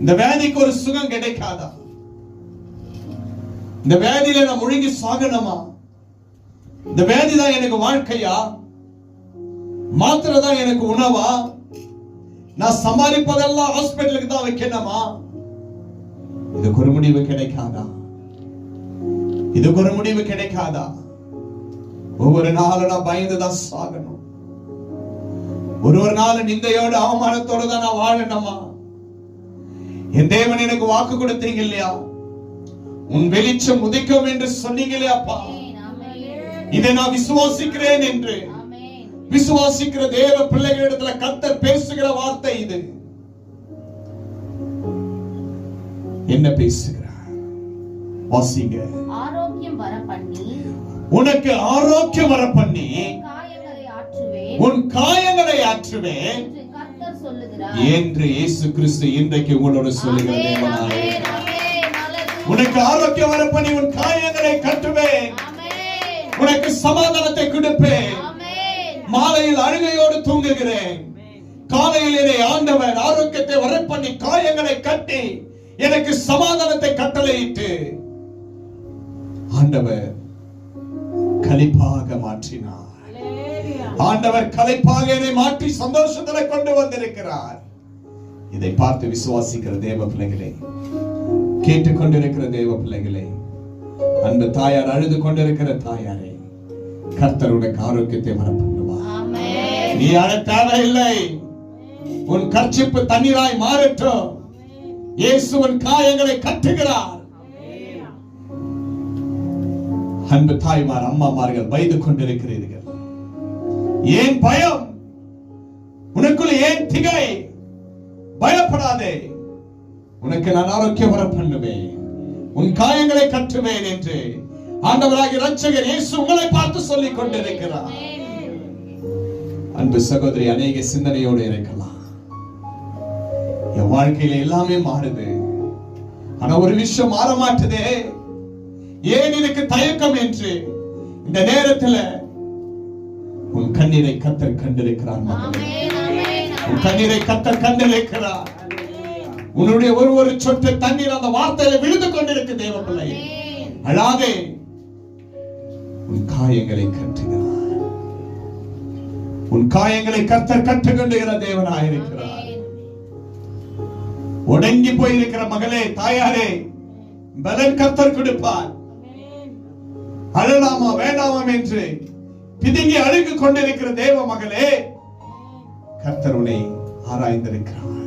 இந்த வியாதிக்கு ஒரு சுகம் கிடைக்காதா? இந்த வியாதியில நான் முழுங்கி சாகணுமா? இந்த வியாதி தான் எனக்கு வாழ்க்கையா? மாத்திரை தான் எனக்கு உணவா? நான் சமாளிப்பதெல்லாம் ஹாஸ்பிட்டலுக்கு தான் வைக்கணுமா? இதுக்கு ஒரு முடிவு கிடைக்காதா? இதுக்கு ஒரு முடிவு கிடைக்காதா? ஒவ்வொரு நாளும் நான் பயந்துதான் சாகணும். ஒரு நாள் நிந்தையோடு அவமானத்தோடு தான் நான் வாழணுமா? என் தேவன் எனக்கு வாக்கு கொடுத்தீங்க இல்லையா? உன் வெளிச்சம் உதிக்கும் என்று சொன்னீங்களே அப்பா. இதை நான் விசுவாசிக்கிறேன் என்று விசுவாசிக்கிற தேவ பிள்ளைகளிடத்துல கர்த்தர் பேசுகிற வார்த்தை இது. என்ன பேசுகிறார்? வாசிங்க. ஆரோக்கியம் வர பண்ணி, உனக்கு ஆரோக்கியம் வர பண்ணி உன் காயங்களை ஆற்றுவேன் என்று இயேசு கிறிஸ்து இன்றைக்கு உங்களோடு சொல்லுகிற தேவனாய். உனக்கு ஆரோக்கியம் வர பண்ணி உன் காயங்களை கட்டுவேன், உனக்கு சமாதானத்தை கொடுப்பேன். மாலையில் அழுகையோடு தூங்குகிறேன், காலையில் என்னை ஆண்டவர் ஆரோக்கியத்தை வர பண்ணி காயங்களை கட்டி எனக்கு சமாதானத்தை கட்டளையிட்டு ஆண்டவர் கலிப்பாக மாற்றினார். ஆண்டவர் கலைப்பாக என்னை மாற்றி சந்தோஷத்துல கொண்டு வந்திருக்கிறார். இதை பார்த்து விசுவாசிக்கிற தேவ பிள்ளைகளே, கேட்டுக்கொண்டிருக்கிற தேவ பிள்ளைகளே, அன்பு தாயார், அழுது கொண்டிருக்கிற தாயாரே, கர்த்தர் உனக்கு ஆரோக்கியத்தை வர பண்ணுவார். நீ அழ தேவையில்லை. உன் கர்ச்சிப்பு தண்ணீராய் மாறட்டும். இயேசு உன் காயங்களை கட்டுகிறார். அன்பு தாய்மார், அம்மாமார்கள் பயந்து கொண்டிருக்கிறீர்கள். ஏன் பயம்? உனக்குள்ள ஏன் திகை? பயப்படாதே. உனக்கு நான் ஆரோக்கியம் வர பண்ணுவேன், உன் காயங்களை கட்டுவேன் என்று ஆண்டவராகிய இரட்சகர் இயேசு உங்களை பார்த்து சொல்லிக் கொண்டிருக்கிறார். அன்பு சகோதரி, அநேக சிந்தனையோடு இருக்கலாம். என் வாழ்க்கையில எல்லாமே மாறுது, ஆனா ஒரு விஷயம் மாற மாட்டுதே. ஏன் எனக்கு தயக்கம் என்று இந்த நேரத்தில் உன் கண்ணீரை கர்த்தர் கண்டிருக்கிறார். உன் கண்ணீரை கர்த்தர் கண்டிருக்கிறார். உன்னுடைய ஒரு சொட்டு தண்ணீர் அந்த வார்த்தையில விழுந்து கொண்டிருக்கு. தேவ பிள்ளை, அழாதே. உன் காயங்களை கட்டுகிறார். உன் காயங்களை கர்த்தர் கட்டுகின்ற தேவனாயிருக்கிறார். ஒடுங்கி போயிருக்கிற மகளே, தாயாரே, பலன் கர்த்தர் கொடுப்பார். அழலாமா வேண்டாமாம் என்று பிதுங்கி அழுகு கொண்டிருக்கிற தேவ மகளே, கர்த்தர் உன்னை ஆராய்ந்திருக்கிறார்.